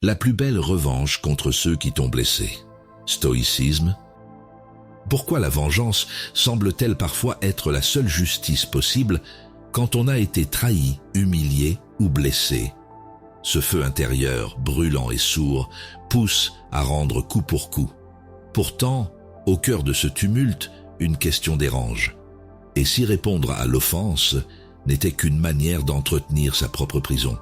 La plus belle revanche contre ceux qui t'ont blessé. Stoïcisme. Pourquoi la vengeance semble-t-elle parfois être la seule justice possible quand on a été trahi, humilié ou blessé? Ce feu intérieur, brûlant et sourd, pousse à rendre coup pour coup. Pourtant, au cœur de ce tumulte, une question dérange. Et si répondre à l'offense n'était qu'une manière d'entretenir sa propre prison?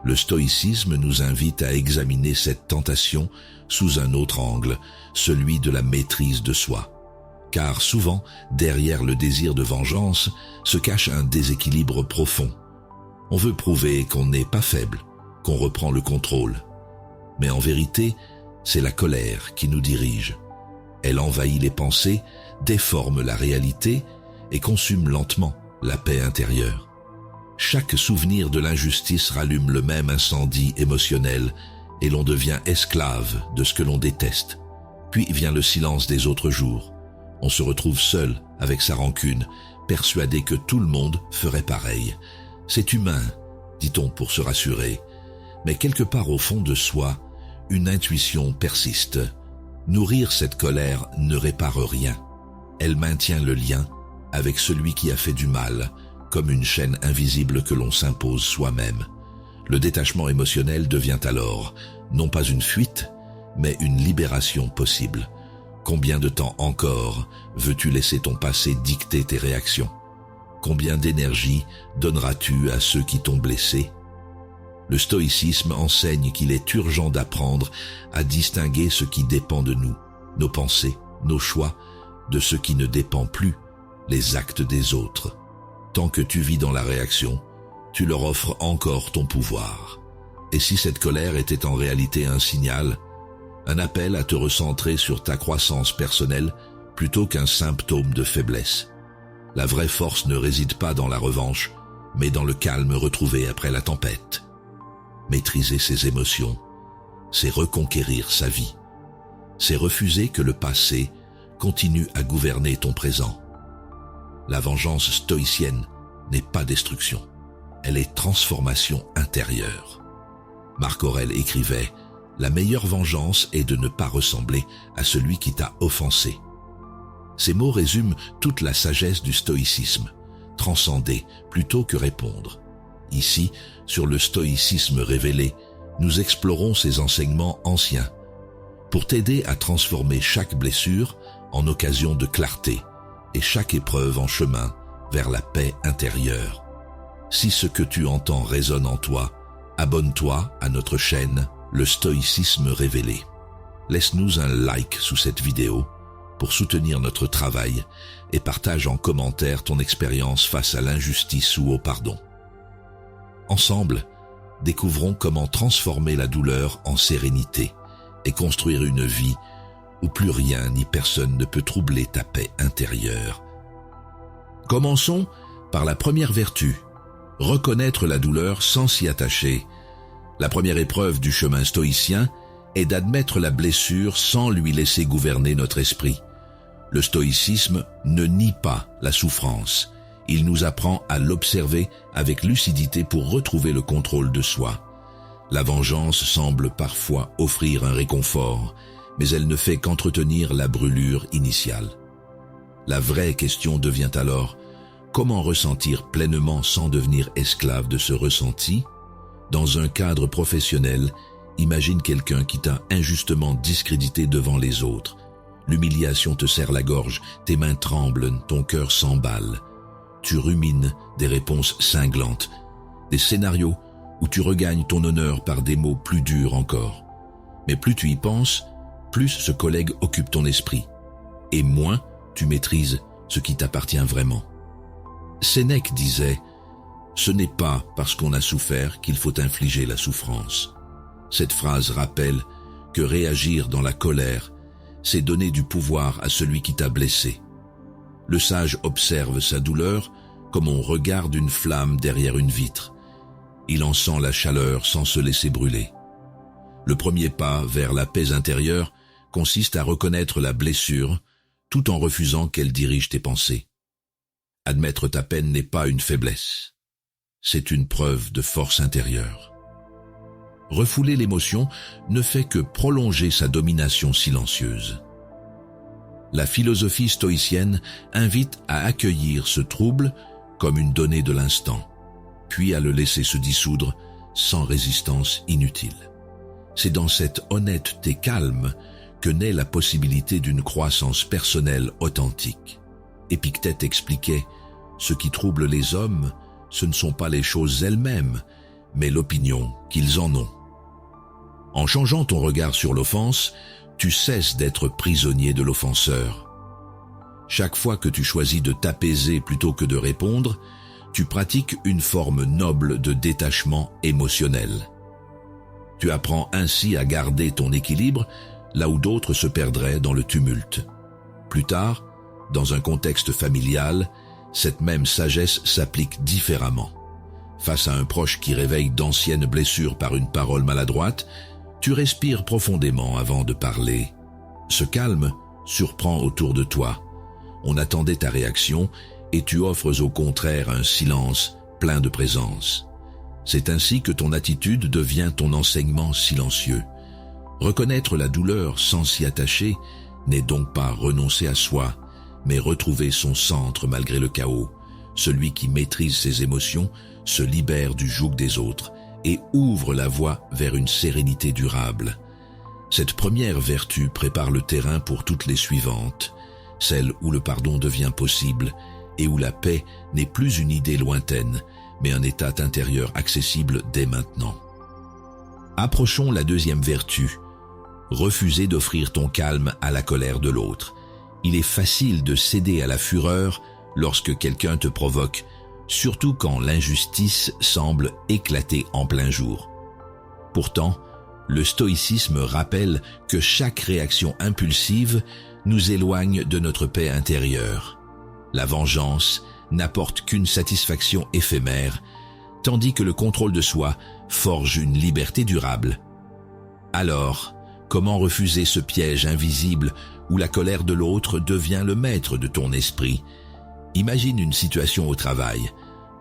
Le stoïcisme nous invite à examiner cette tentation sous un autre angle, celui de la maîtrise de soi. Car souvent, derrière le désir de vengeance, se cache un déséquilibre profond. On veut prouver qu'on n'est pas faible, qu'on reprend le contrôle. Mais en vérité, c'est la colère qui nous dirige. Elle envahit les pensées, déforme la réalité et consume lentement la paix intérieure. Chaque souvenir de l'injustice rallume le même incendie émotionnel et l'on devient esclave de ce que l'on déteste. Puis vient le silence des autres jours. On se retrouve seul avec sa rancune, persuadé que tout le monde ferait pareil. C'est humain, dit-on pour se rassurer. Mais quelque part au fond de soi, une intuition persiste. Nourrir cette colère ne répare rien. Elle maintient le lien avec celui qui a fait du mal, comme une chaîne invisible que l'on s'impose soi-même. Le détachement émotionnel devient alors, non pas une fuite, mais une libération possible. Combien de temps encore veux-tu laisser ton passé dicter tes réactions? Combien d'énergie donneras-tu à ceux qui t'ont blessé? Le stoïcisme enseigne qu'il est urgent d'apprendre à distinguer ce qui dépend de nous, nos pensées, nos choix, de ce qui ne dépend plus, les actes des autres. Tant que tu vis dans la réaction, tu leur offres encore ton pouvoir. Et si cette colère était en réalité un signal, un appel à te recentrer sur ta croissance personnelle plutôt qu'un symptôme de faiblesse? La vraie force ne réside pas dans la revanche, mais dans le calme retrouvé après la tempête. Maîtriser ses émotions, c'est reconquérir sa vie. C'est refuser que le passé continue à gouverner ton présent. La vengeance stoïcienne n'est pas destruction, elle est transformation intérieure. Marc Aurèle écrivait « La meilleure vengeance est de ne pas ressembler à celui qui t'a offensé ». Ces mots résument toute la sagesse du stoïcisme, transcender plutôt que répondre. Ici, sur le stoïcisme révélé, nous explorons ces enseignements anciens pour t'aider à transformer chaque blessure en occasion de clarté et chaque épreuve en chemin vers la paix intérieure. Si ce que tu entends résonne en toi, abonne-toi à notre chaîne Le Stoïcisme Révélé. Laisse-nous un like sous cette vidéo pour soutenir notre travail et partage en commentaire ton expérience face à l'injustice ou au pardon. Ensemble, découvrons comment transformer la douleur en sérénité et construire une vie où plus rien ni personne ne peut troubler ta paix intérieure. Commençons par la première vertu, reconnaître la douleur sans s'y attacher. La première épreuve du chemin stoïcien est d'admettre la blessure sans lui laisser gouverner notre esprit. Le stoïcisme ne nie pas la souffrance. Il nous apprend à l'observer avec lucidité pour retrouver le contrôle de soi. La vengeance semble parfois offrir un réconfort, mais elle ne fait qu'entretenir la brûlure initiale. La vraie question devient alors, comment ressentir pleinement sans devenir esclave de ce ressenti? Dans un cadre professionnel, imagine quelqu'un qui t'a injustement discrédité devant les autres. L'humiliation te serre la gorge, tes mains tremblent, ton cœur s'emballe. Tu rumines des réponses cinglantes, des scénarios où tu regagnes ton honneur par des mots plus durs encore. Mais plus tu y penses, plus ce collègue occupe ton esprit, et moins tu maîtrises ce qui t'appartient vraiment. Sénèque disait « Ce n'est pas parce qu'on a souffert qu'il faut infliger la souffrance ». Cette phrase rappelle que réagir dans la colère, c'est donner du pouvoir à celui qui t'a blessé. Le sage observe sa douleur comme on regarde une flamme derrière une vitre. Il en sent la chaleur sans se laisser brûler. Le premier pas vers la paix intérieure consiste à reconnaître la blessure tout en refusant qu'elle dirige tes pensées. Admettre ta peine n'est pas une faiblesse, c'est une preuve de force intérieure. refouler l'émotion ne fait que prolonger sa domination silencieuse. La philosophie stoïcienne invite à accueillir ce trouble comme une donnée de l'instant, puis à le laisser se dissoudre sans résistance inutile. C'est dans cette honnêteté calme que naît la possibilité d'une croissance personnelle authentique. Épictète expliquait « Ce qui trouble les hommes, ce ne sont pas les choses elles-mêmes, mais l'opinion qu'ils en ont. » En changeant ton regard sur l'offense, tu cesses d'être prisonnier de l'offenseur. Chaque fois que tu choisis de t'apaiser plutôt que de répondre, tu pratiques une forme noble de détachement émotionnel. Tu apprends ainsi à garder ton équilibre là où d'autres se perdraient dans le tumulte. Plus tard, dans un contexte familial, cette même sagesse s'applique différemment. Face à un proche qui réveille d'anciennes blessures par une parole maladroite, tu respires profondément avant de parler. Ce calme surprend autour de toi. On attendait ta réaction et tu offres au contraire un silence plein de présence. C'est ainsi que ton attitude devient ton enseignement silencieux. Reconnaître la douleur sans s'y attacher n'est donc pas renoncer à soi, mais retrouver son centre malgré le chaos. Celui qui maîtrise ses émotions se libère du joug des autres et ouvre la voie vers une sérénité durable. Cette première vertu prépare le terrain pour toutes les suivantes, celle où le pardon devient possible et où la paix n'est plus une idée lointaine, mais un état intérieur accessible dès maintenant. Approchons la deuxième vertu, refuser d'offrir ton calme à la colère de l'autre. Il est facile de céder à la fureur lorsque quelqu'un te provoque, surtout quand l'injustice semble éclater en plein jour. Pourtant, le stoïcisme rappelle que chaque réaction impulsive nous éloigne de notre paix intérieure. La vengeance n'apporte qu'une satisfaction éphémère, tandis que le contrôle de soi forge une liberté durable. Alors, comment refuser ce piège invisible où la colère de l'autre devient le maître de ton esprit? Imagine une situation au travail.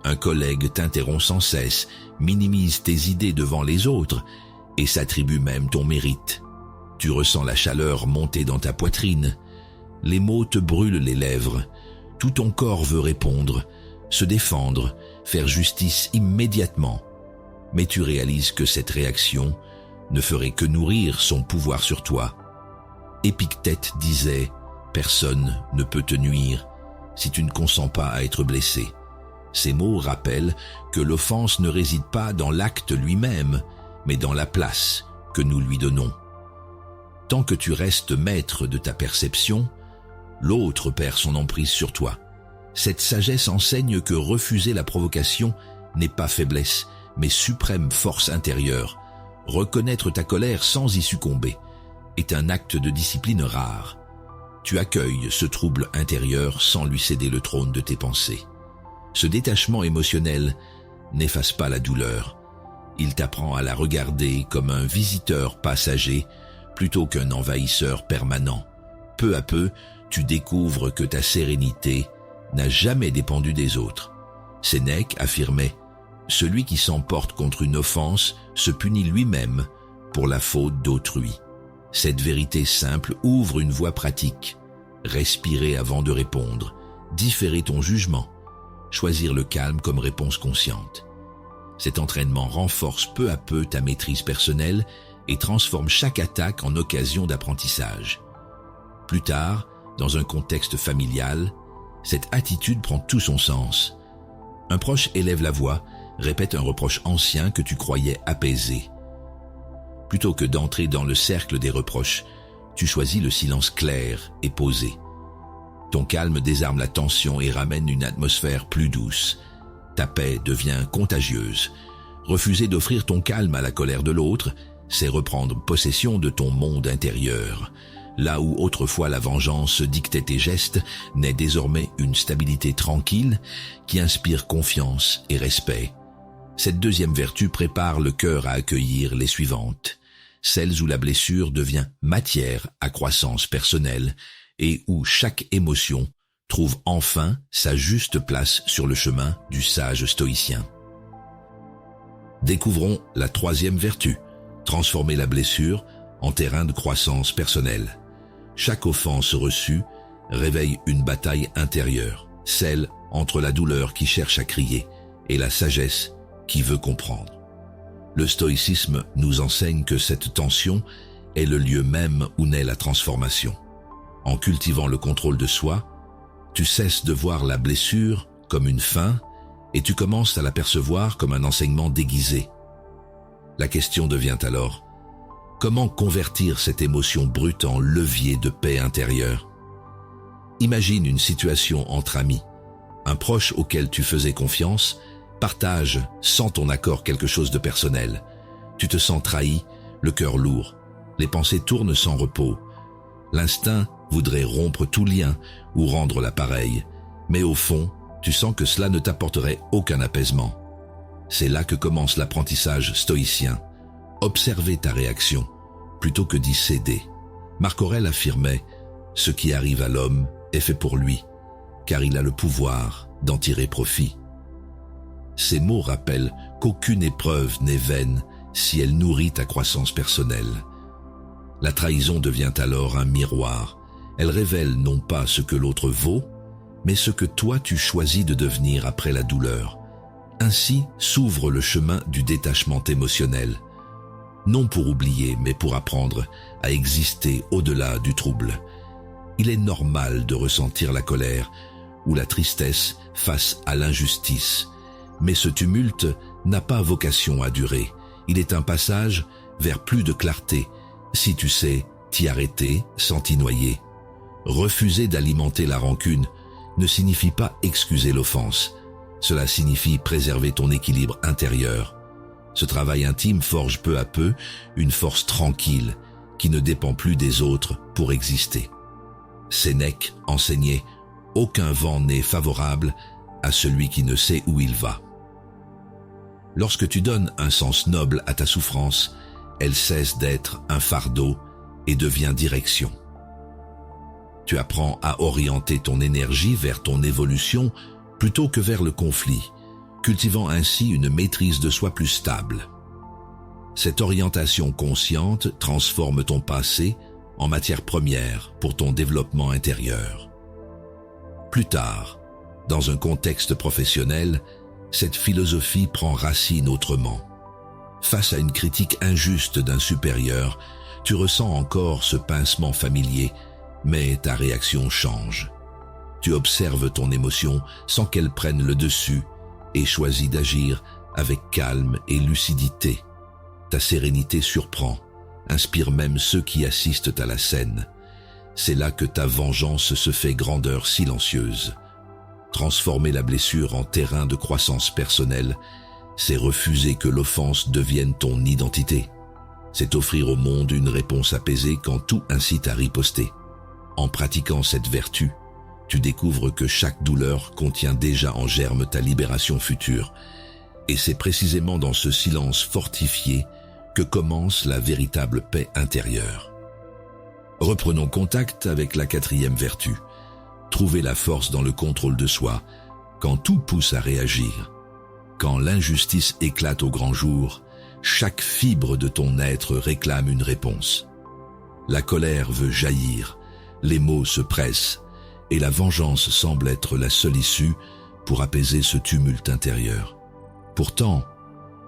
Un collègue t'interrompt sans cesse, minimise tes idées devant les autres et s'attribue même ton mérite. Tu ressens la chaleur monter dans ta poitrine. Les mots te brûlent les lèvres. Tout ton corps veut répondre, se défendre, faire justice immédiatement. Mais tu réalises que cette réaction ne ferait que nourrir son pouvoir sur toi. Épictète disait « Personne ne peut te nuire si tu ne consens pas à être blessé ». Ces mots rappellent que l'offense ne réside pas dans l'acte lui-même, mais dans la place que nous lui donnons. Tant que tu restes maître de ta perception, l'autre perd son emprise sur toi. Cette sagesse enseigne que refuser la provocation n'est pas faiblesse, mais suprême force intérieure. Reconnaître ta colère sans y succomber est un acte de discipline rare. Tu accueilles ce trouble intérieur sans lui céder le trône de tes pensées. Ce détachement émotionnel n'efface pas la douleur. Il t'apprend à la regarder comme un visiteur passager plutôt qu'un envahisseur permanent. Peu à peu, tu découvres que ta sérénité n'a jamais dépendu des autres. Sénèque affirmait « Celui qui s'emporte contre une offense se punit lui-même pour la faute d'autrui ». Cette vérité simple ouvre une voie pratique. Respirer avant de répondre, différer ton jugement, choisir le calme comme réponse consciente. Cet entraînement renforce peu à peu ta maîtrise personnelle et transforme chaque attaque en occasion d'apprentissage. Plus tard, dans un contexte familial, cette attitude prend tout son sens. Un proche élève la voix, répète un reproche ancien que tu croyais apaisé. Plutôt que d'entrer dans le cercle des reproches, tu choisis le silence clair et posé. Ton calme désarme la tension et ramène une atmosphère plus douce. Ta paix devient contagieuse. Refuser d'offrir ton calme à la colère de l'autre, c'est reprendre possession de ton monde intérieur. Là où autrefois la vengeance dictait tes gestes, naît désormais une stabilité tranquille qui inspire confiance et respect. Cette deuxième vertu prépare le cœur à accueillir les suivantes, celles où la blessure devient matière à croissance personnelle et où chaque émotion trouve enfin sa juste place sur le chemin du sage stoïcien. Découvrons la troisième vertu, Transformer la blessure en terrain de croissance personnelle. Chaque offense reçue réveille une bataille intérieure, celle entre la douleur qui cherche à crier et la sagesse qui veut comprendre. Le stoïcisme nous enseigne que cette tension est le lieu même où naît la transformation. En cultivant le contrôle de soi, tu cesses de voir la blessure comme une fin et tu commences à l'apercevoir comme un enseignement déguisé. La question devient alors: comment convertir cette émotion brute en levier de paix intérieure? Imagine une situation entre amis. Un proche auquel tu faisais confiance partage sans ton accord quelque chose de personnel. Tu te sens trahi, le cœur lourd. Les pensées tournent sans repos. L'instinct voudrait rompre tout lien ou rendre l'appareil, mais au fond, tu sens que cela ne t'apporterait aucun apaisement. C'est là que commence l'apprentissage stoïcien. Observer ta réaction, plutôt que d'y céder. Marc Aurèle affirmait « Ce qui arrive à l'homme est fait pour lui, car il a le pouvoir d'en tirer profit. » Ces mots rappellent qu'aucune épreuve n'est vaine si elle nourrit ta croissance personnelle. La trahison devient alors un miroir. Elle révèle non pas ce que l'autre vaut, mais ce que toi tu choisis de devenir après la douleur. Ainsi s'ouvre le chemin du détachement émotionnel. Non pour oublier, mais pour apprendre à exister au-delà du trouble. Il est normal de ressentir la colère ou la tristesse face à l'injustice. Mais ce tumulte n'a pas vocation à durer. Il est un passage vers plus de clarté, si tu sais t'y arrêter sans t'y noyer. Refuser d'alimenter la rancune ne signifie pas excuser l'offense. Cela signifie préserver ton équilibre intérieur. Ce travail intime forge peu à peu une force tranquille qui ne dépend plus des autres pour exister. Sénèque enseignait « Aucun vent n'est favorable à celui qui ne sait où il va ». Lorsque tu donnes un sens noble à ta souffrance, elle cesse d'être un fardeau et devient direction. Tu apprends à orienter ton énergie vers ton évolution plutôt que vers le conflit, cultivant ainsi une maîtrise de soi plus stable. Cette orientation consciente transforme ton passé en matière première pour ton développement intérieur. Plus tard, dans un contexte professionnel, cette philosophie prend racine autrement. Face à une critique injuste d'un supérieur, tu ressens encore ce pincement familier, mais ta réaction change. Tu observes ton émotion sans qu'elle prenne le dessus et choisis d'agir avec calme et lucidité. Ta sérénité surprend, inspire même ceux qui assistent à la scène. C'est là que ta vengeance se fait grandeur silencieuse. Transformer la blessure en terrain de croissance personnelle, c'est refuser que l'offense devienne ton identité. C'est offrir au monde une réponse apaisée quand tout incite à riposter. En pratiquant cette vertu, tu découvres que chaque douleur contient déjà en germe ta libération future. Et c'est précisément dans ce silence fortifié que commence la véritable paix intérieure. Reprenons contact avec la 4e vertu. Trouver la force dans le contrôle de soi, quand tout pousse à réagir. Quand l'injustice éclate au grand jour, chaque fibre de ton être réclame une réponse. La colère veut jaillir, les mots se pressent, et la vengeance semble être la seule issue pour apaiser ce tumulte intérieur. Pourtant,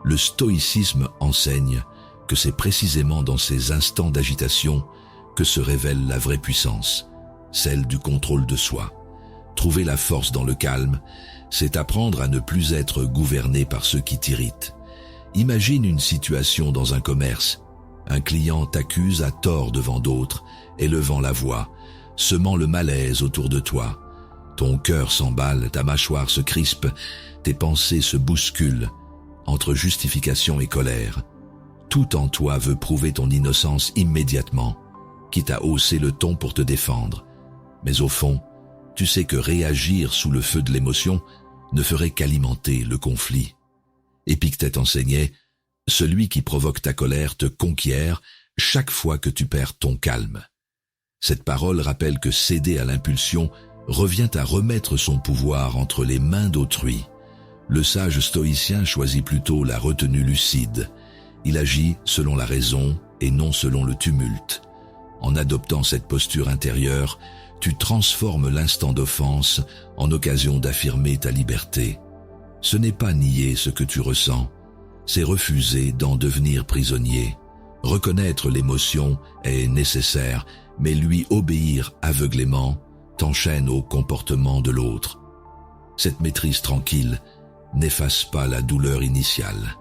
le stoïcisme enseigne que c'est précisément dans ces instants d'agitation que se révèle la vraie puissance, celle du contrôle de soi. Trouver la force dans le calme, c'est apprendre à ne plus être gouverné par ceux qui t'irritent. Imagine une situation dans un commerce. Un client t'accuse à tort devant d'autres, élevant la voix, semant le malaise autour de toi. Ton cœur s'emballe, ta mâchoire se crispe, tes pensées se bousculent, entre justification et colère. Tout en toi veut prouver ton innocence immédiatement, quitte à hausser le ton pour te défendre. Mais au fond, tu sais que réagir sous le feu de l'émotion ne ferait qu'alimenter le conflit. Épictète enseignait « Celui qui provoque ta colère te conquiert chaque fois que tu perds ton calme ». Cette parole rappelle que céder à l'impulsion revient à remettre son pouvoir entre les mains d'autrui. Le sage stoïcien choisit plutôt la retenue lucide. Il agit selon la raison et non selon le tumulte. En adoptant cette posture intérieure, tu transformes l'instant d'offense en occasion d'affirmer ta liberté. Ce n'est pas nier ce que tu ressens, c'est refuser d'en devenir prisonnier. Reconnaître l'émotion est nécessaire, mais lui obéir aveuglément t'enchaîne au comportement de l'autre. Cette maîtrise tranquille n'efface pas la douleur initiale.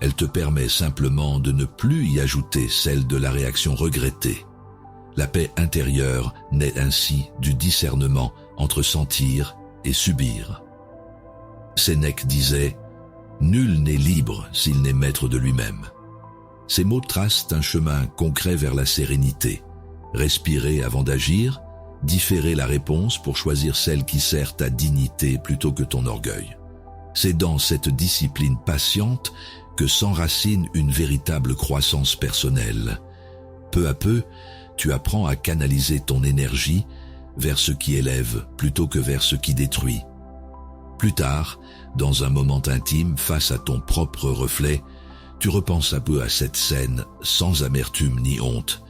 Elle te permet simplement de ne plus y ajouter celle de la réaction regrettée. La paix intérieure naît ainsi du discernement entre sentir et subir. Sénèque disait « Nul n'est libre s'il n'est maître de lui-même ». Ces mots tracent un chemin concret vers la sérénité. Respirer avant d'agir, différer la réponse pour choisir celle qui sert ta dignité plutôt que ton orgueil. C'est dans cette discipline patiente que s'enracine une véritable croissance personnelle. Peu à peu, tu apprends à canaliser ton énergie vers ce qui élève plutôt que vers ce qui détruit. Plus tard, dans un moment intime face à ton propre reflet, tu repenses un peu à cette scène sans amertume ni honte.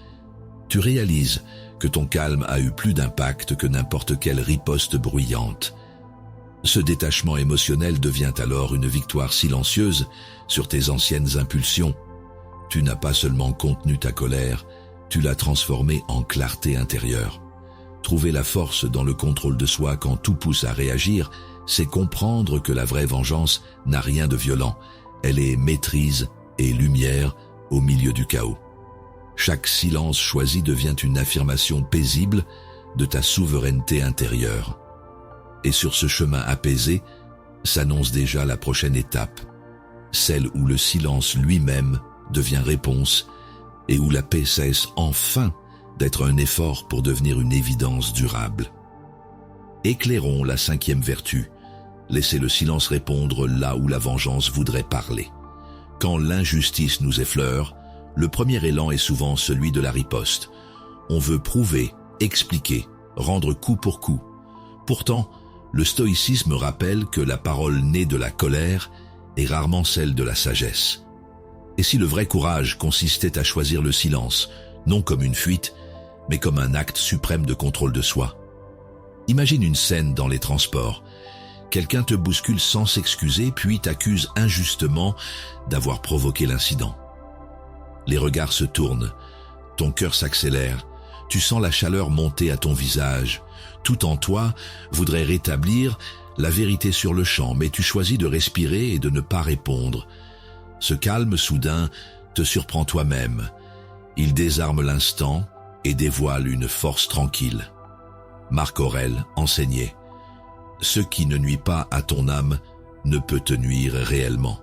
Tu réalises que ton calme a eu plus d'impact que n'importe quelle riposte bruyante. Ce détachement émotionnel devient alors une victoire silencieuse sur tes anciennes impulsions. Tu n'as pas seulement contenu ta colère, tu l'as transformée en clarté intérieure. Trouver la force dans le contrôle de soi quand tout pousse à réagir, c'est comprendre que la vraie vengeance n'a rien de violent. Elle est maîtrise et lumière au milieu du chaos. Chaque silence choisi devient une affirmation paisible de ta souveraineté intérieure. Et sur ce chemin apaisé s'annonce déjà la prochaine étape, celle où le silence lui-même devient réponse et où la paix cesse enfin d'être un effort pour devenir une évidence durable. Éclairons la 5e vertu, laissez le silence répondre là où la vengeance voudrait parler. Quand l'injustice nous effleure, le premier élan est souvent celui de la riposte. On veut prouver, expliquer, rendre coup pour coup. Pourtant, le stoïcisme rappelle que la parole née de la colère est rarement celle de la sagesse. Et si le vrai courage consistait à choisir le silence, non comme une fuite, mais comme un acte suprême de contrôle de soi? Imagine une scène dans les transports. Quelqu'un te bouscule sans s'excuser, puis t'accuse injustement d'avoir provoqué l'incident. Les regards se tournent, ton cœur s'accélère, tu sens la chaleur monter à ton visage. Tout en toi voudrait rétablir la vérité sur le champ, mais tu choisis de respirer et de ne pas répondre. Ce calme soudain te surprend toi-même. Il désarme l'instant et dévoile une force tranquille. Marc Aurèle enseignait « Ce qui ne nuit pas à ton âme ne peut te nuire réellement ».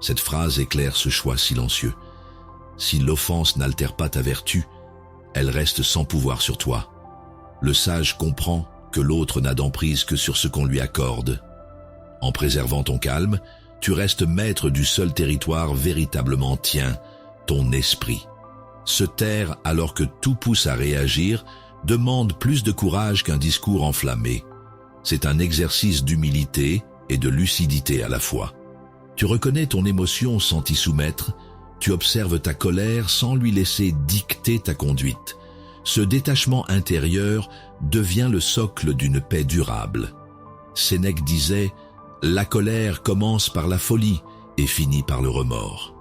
Cette phrase éclaire ce choix silencieux. Si l'offense n'altère pas ta vertu, elle reste sans pouvoir sur toi. Le sage comprend que l'autre n'a d'emprise que sur ce qu'on lui accorde. En préservant ton calme, tu restes maître du seul territoire véritablement tien, ton esprit. Se taire alors que tout pousse à réagir demande plus de courage qu'un discours enflammé. C'est un exercice d'humilité et de lucidité à la fois. Tu reconnais ton émotion sans t'y soumettre, tu observes ta colère sans lui laisser dicter ta conduite. Ce détachement intérieur devient le socle d'une paix durable. Sénèque disait « La colère commence par la folie et finit par le remords ».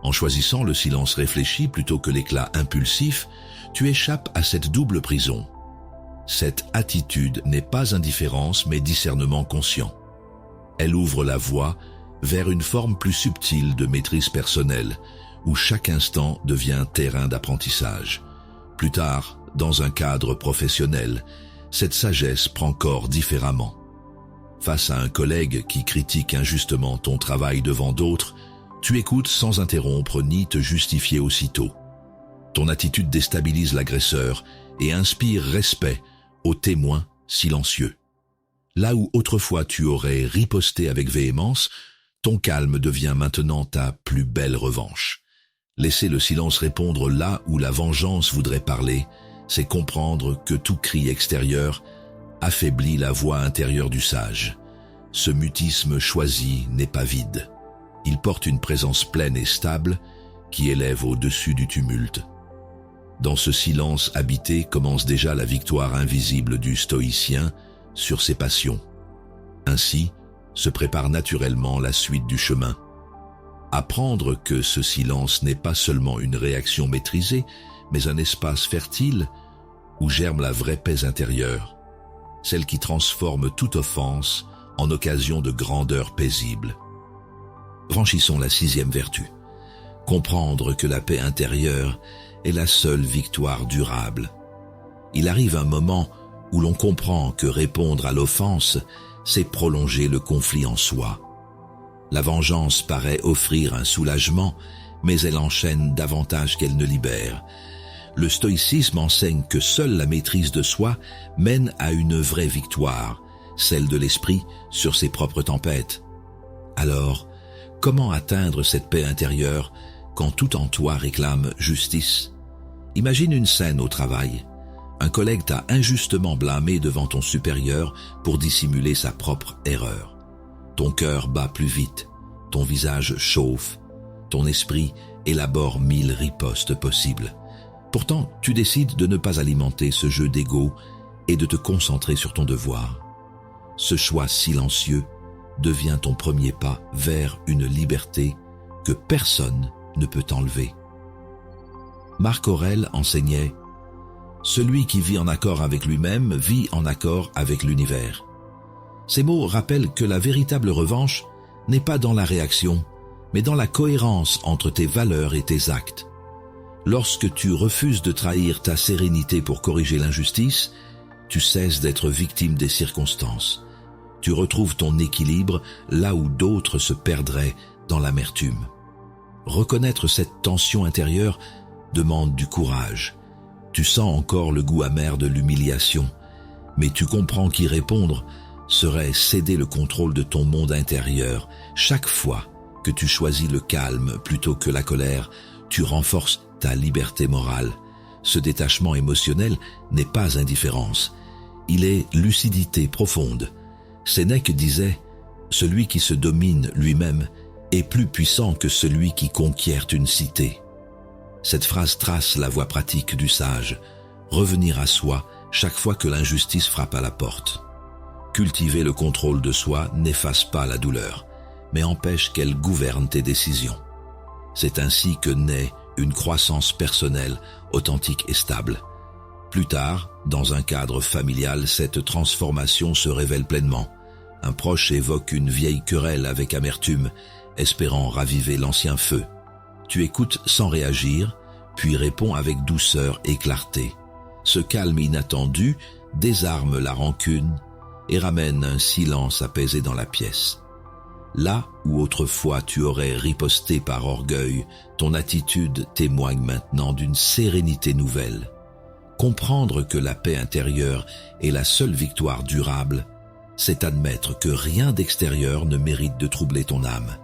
En choisissant le silence réfléchi plutôt que l'éclat impulsif, tu échappes à cette double prison. Cette attitude n'est pas indifférence mais discernement conscient. Elle ouvre la voie vers une forme plus subtile de maîtrise personnelle, où chaque instant devient terrain d'apprentissage. Plus tard, dans un cadre professionnel, cette sagesse prend corps différemment. Face à un collègue qui critique injustement ton travail devant d'autres, tu écoutes sans interrompre ni te justifier aussitôt. Ton attitude déstabilise l'agresseur et inspire respect aux témoins silencieux. Là où autrefois tu aurais riposté avec véhémence, ton calme devient maintenant ta plus belle revanche. Laisser le silence répondre là où la vengeance voudrait parler, c'est comprendre que tout cri extérieur affaiblit la voix intérieure du sage. Ce mutisme choisi n'est pas vide. Il porte une présence pleine et stable qui élève au-dessus du tumulte. Dans ce silence habité commence déjà la victoire invisible du stoïcien sur ses passions. Ainsi se prépare naturellement la suite du chemin. Apprendre que ce silence n'est pas seulement une réaction maîtrisée, mais un espace fertile où germe la vraie paix intérieure, celle qui transforme toute offense en occasion de grandeur paisible. Franchissons la 6e vertu. Comprendre que la paix intérieure est la seule victoire durable. Il arrive un moment où l'on comprend que répondre à l'offense, c'est prolonger le conflit en soi. La vengeance paraît offrir un soulagement, mais elle enchaîne davantage qu'elle ne libère. Le stoïcisme enseigne que seule la maîtrise de soi mène à une vraie victoire, celle de l'esprit sur ses propres tempêtes. Alors, comment atteindre cette paix intérieure quand tout en toi réclame justice? Imagine une scène au travail. Un collègue t'a injustement blâmé devant ton supérieur pour dissimuler sa propre erreur. Ton cœur bat plus vite, ton visage chauffe, ton esprit élabore 1000 ripostes possibles. Pourtant, tu décides de ne pas alimenter ce jeu d'ego et de te concentrer sur ton devoir. Ce choix silencieux devient ton premier pas vers une liberté que personne ne peut enlever. Marc Aurèle enseignait « Celui qui vit en accord avec lui-même vit en accord avec l'univers ». Ces mots rappellent que la véritable revanche n'est pas dans la réaction, mais dans la cohérence entre tes valeurs et tes actes. Lorsque tu refuses de trahir ta sérénité pour corriger l'injustice, tu cesses d'être victime des circonstances. Tu retrouves ton équilibre là où d'autres se perdraient dans l'amertume. Reconnaître cette tension intérieure demande du courage. Tu sens encore le goût amer de l'humiliation, mais tu comprends qu'y répondre serait céder le contrôle de ton monde intérieur. Chaque fois que tu choisis le calme plutôt que la colère, tu renforces ta liberté morale. Ce détachement émotionnel n'est pas indifférence, il est lucidité profonde. Sénèque disait « Celui qui se domine lui-même est plus puissant que celui qui conquiert une cité ». Cette phrase trace la voie pratique du sage, revenir à soi chaque fois que l'injustice frappe à la porte. Cultiver le contrôle de soi n'efface pas la douleur, mais empêche qu'elle gouverne tes décisions. C'est ainsi que naît une croissance personnelle, authentique et stable. Plus tard, dans un cadre familial, cette transformation se révèle pleinement. Un proche évoque une vieille querelle avec amertume, espérant raviver l'ancien feu. Tu écoutes sans réagir, puis réponds avec douceur et clarté. Ce calme inattendu désarme la rancune et ramène un silence apaisé dans la pièce. Là où autrefois tu aurais riposté par orgueil, ton attitude témoigne maintenant d'une sérénité nouvelle. Comprendre que la paix intérieure est la seule victoire durable, c'est admettre que rien d'extérieur ne mérite de troubler ton âme.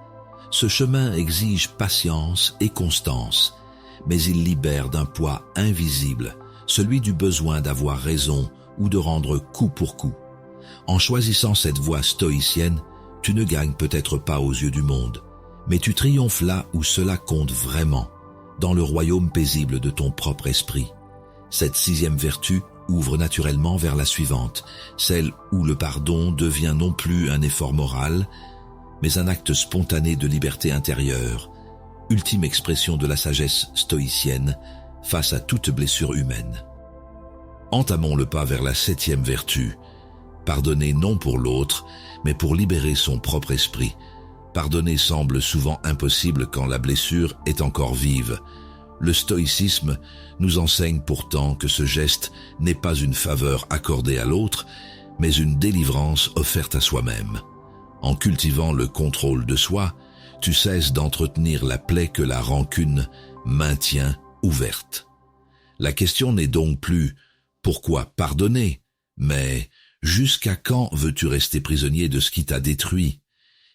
Ce chemin exige patience et constance, mais il libère d'un poids invisible, celui du besoin d'avoir raison ou de rendre coup pour coup. En choisissant cette voie stoïcienne, tu ne gagnes peut-être pas aux yeux du monde, mais tu triomphes là où cela compte vraiment, dans le royaume paisible de ton propre esprit. Cette 6e vertu ouvre naturellement vers la suivante, celle où le pardon devient non plus un effort moral, mais un acte spontané de liberté intérieure, ultime expression de la sagesse stoïcienne face à toute blessure humaine. Entamons le pas vers la 7e vertu, pardonner non pour l'autre, mais pour libérer son propre esprit. Pardonner semble souvent impossible quand la blessure est encore vive. Le stoïcisme nous enseigne pourtant que ce geste n'est pas une faveur accordée à l'autre, mais une délivrance offerte à soi-même. En cultivant le contrôle de soi, tu cesses d'entretenir la plaie que la rancune maintient ouverte. La question n'est donc plus « pourquoi pardonner ?», mais « jusqu'à quand veux-tu rester prisonnier de ce qui t'a détruit ?»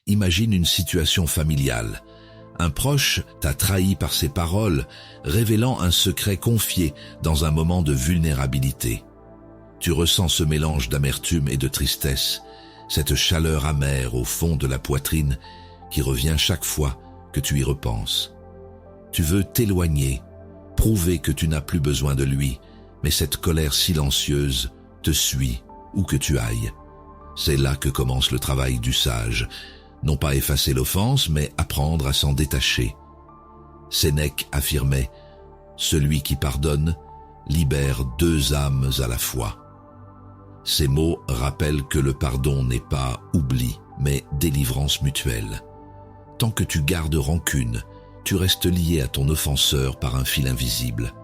Imagine une situation familiale. Un proche t'a trahi par ses paroles, révélant un secret confié dans un moment de vulnérabilité. Tu ressens ce mélange d'amertume et de tristesse, cette chaleur amère au fond de la poitrine. qui revient chaque fois que tu y repenses. Tu veux t'éloigner, prouver que tu n'as plus besoin de lui, mais cette colère silencieuse te suit où que tu ailles. C'est là que commence le travail du sage, non pas effacer l'offense, mais apprendre à s'en détacher. Sénèque affirmait « Celui qui pardonne libère deux âmes à la fois ». Ces mots rappellent que le pardon n'est pas oubli, mais délivrance mutuelle. Tant que tu gardes rancune, tu restes lié à ton offenseur par un fil invisible.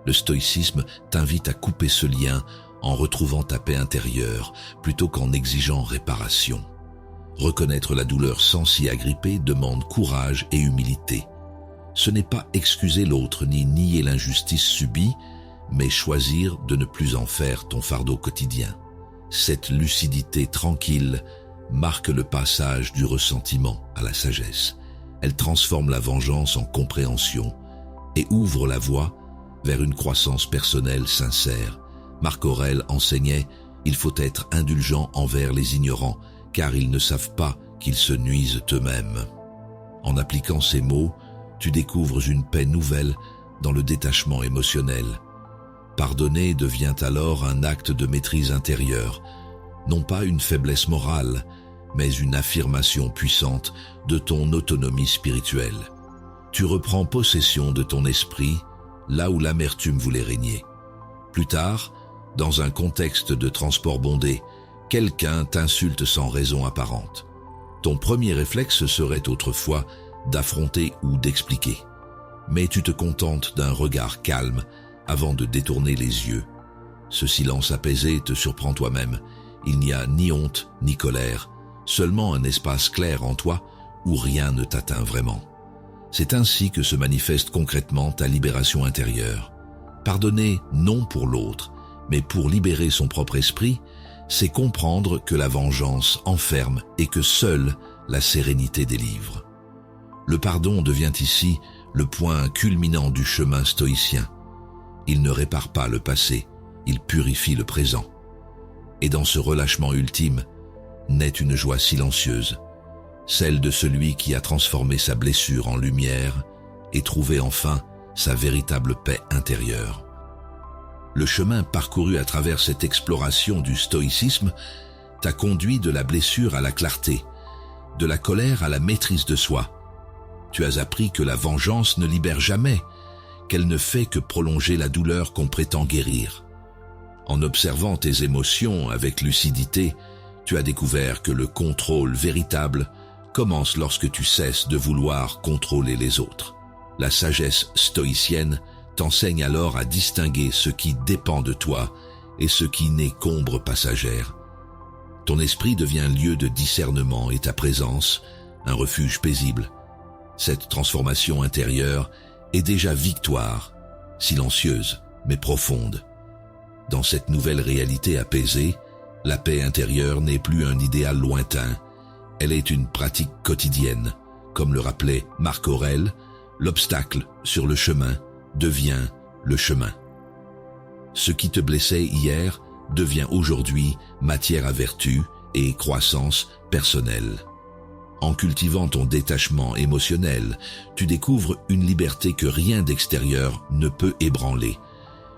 Le stoïcisme t'invite à couper ce lien en retrouvant ta paix intérieure, plutôt qu'en exigeant réparation. Reconnaître la douleur sans s'y agripper demande courage et humilité. Ce n'est pas excuser l'autre ni nier l'injustice subie, mais choisir de ne plus en faire ton fardeau quotidien. Cette lucidité tranquille marque le passage du ressentiment à la sagesse. Elle transforme la vengeance en compréhension et ouvre la voie vers une croissance personnelle sincère. Marc Aurèle enseignait « Il faut être indulgent envers les ignorants, car ils ne savent pas qu'ils se nuisent eux-mêmes ». En appliquant ces mots, tu découvres une paix nouvelle dans le détachement émotionnel. Pardonner devient alors un acte de maîtrise intérieure, non pas une faiblesse morale, mais une affirmation puissante de ton autonomie spirituelle. Tu reprends possession de ton esprit là où l'amertume voulait régner. Plus tard, dans un contexte de transport bondé, quelqu'un t'insulte sans raison apparente. Ton premier réflexe serait autrefois d'affronter ou d'expliquer. Mais tu te contentes d'un regard calme avant de détourner les yeux. Ce silence apaisé te surprend toi-même. Il n'y a ni honte ni colère, seulement un espace clair en toi où rien ne t'atteint vraiment. C'est ainsi que se manifeste concrètement ta libération intérieure. Pardonner non pour l'autre, mais pour libérer son propre esprit, c'est comprendre que la vengeance enferme et que seule la sérénité délivre. Le pardon devient ici le point culminant du chemin stoïcien. Il ne répare pas le passé, il purifie le présent. Et dans ce relâchement ultime, naît une joie silencieuse, celle de celui qui a transformé sa blessure en lumière et trouvé enfin sa véritable paix intérieure. Le chemin parcouru à travers cette exploration du stoïcisme t'a conduit de la blessure à la clarté, de la colère à la maîtrise de soi. Tu as appris que la vengeance ne libère jamais, qu'elle ne fait que prolonger la douleur qu'on prétend guérir. En observant tes émotions avec lucidité, tu as découvert que le contrôle véritable commence lorsque tu cesses de vouloir contrôler les autres. La sagesse stoïcienne t'enseigne alors à distinguer ce qui dépend de toi et ce qui n'est qu'ombre passagère. Ton esprit devient lieu de discernement et ta présence, un refuge paisible. Cette transformation intérieure est déjà victoire, silencieuse mais profonde. Dans cette nouvelle réalité apaisée, la paix intérieure n'est plus un idéal lointain, elle est une pratique quotidienne. Comme le rappelait Marc Aurèle, l'obstacle sur le chemin devient le chemin. Ce qui te blessait hier devient aujourd'hui matière à vertu et croissance personnelle. En cultivant ton détachement émotionnel, tu découvres une liberté que rien d'extérieur ne peut ébranler.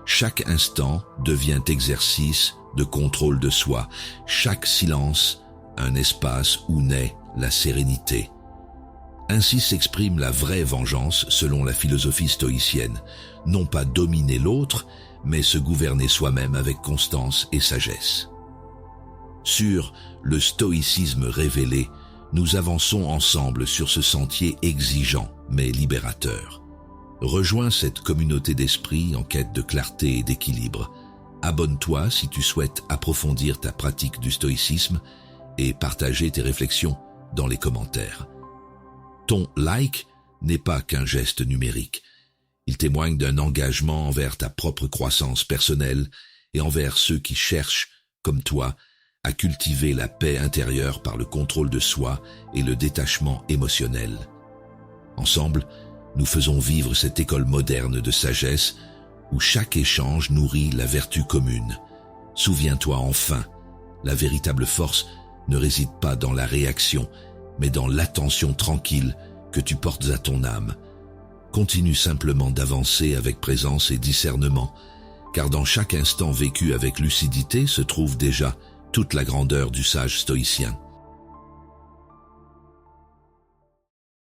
Chaque instant devient exercice de contrôle de soi, chaque silence un espace où naît la sérénité. Ainsi s'exprime la vraie vengeance selon la philosophie stoïcienne, non pas dominer l'autre, mais se gouverner soi-même avec constance et sagesse. Sur le stoïcisme révélé, nous avançons ensemble sur ce sentier exigeant mais libérateur. Rejoins cette communauté d'esprit en quête de clarté et d'équilibre. Abonne-toi si tu souhaites approfondir ta pratique du stoïcisme et partager tes réflexions dans les commentaires. Ton like n'est pas qu'un geste numérique. Il témoigne d'un engagement envers ta propre croissance personnelle et envers ceux qui cherchent, comme toi, à cultiver la paix intérieure par le contrôle de soi et le détachement émotionnel. Ensemble, nous faisons vivre cette école moderne de sagesse où chaque échange nourrit la vertu commune. Souviens-toi enfin, la véritable force ne réside pas dans la réaction, mais dans l'attention tranquille que tu portes à ton âme. Continue simplement d'avancer avec présence et discernement, car dans chaque instant vécu avec lucidité se trouve déjà toute la grandeur du sage stoïcien.